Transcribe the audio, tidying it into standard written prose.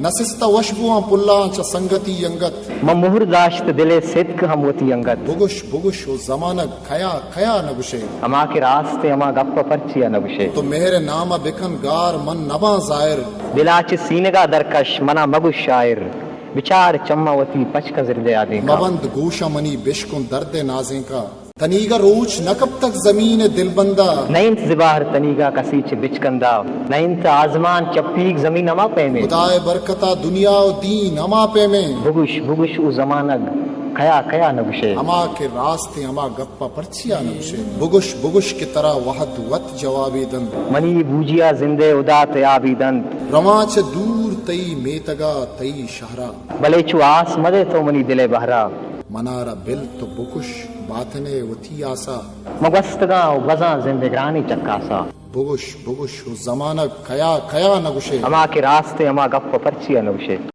نسست وشبوان plan چا سنگتی ینگت ما مہر داشت دل صدق ہم وتی انگت بگش بگش و زمانک کھیا کھیا نگشے ہما کے راستے ہما گپ پرچیا نبشے تو مہر نام بکن گار من نباں ظاہر بلاچ سینگا درکش منا مگو شاعر بچار چما وتی پچ زردے آدے کا مبند گوشا منی بشکن درد نازیں کا تنیگا روچ نکب تک زمین دل بندہ نینت زباہر تنیگا کسیچ بچکندا نینت آزمان چپیک زمین اما پہ میں خدائے برکتا دنیا و دین اما پہ میں بگش بگش او زمانگ کھیا کھیا نبشے اما کے راستے اما گپا پرچیا نوشے بگش بگش کی طرح وحد وط جوابی دند منی بوجیا زندے ادا تیابی دند رواچ دور تئی میتگا تئی شہرا بلے چو آس مدے تو منی دلے بہرا منارا بل تو بکش باطنے وتی آسا مگستگاں و بزاں زندگرانی چکاسا بگش بگش و زمانہ کھیا کھیا نگشے ہما کے راستے ہما گپ پرچیا نبشے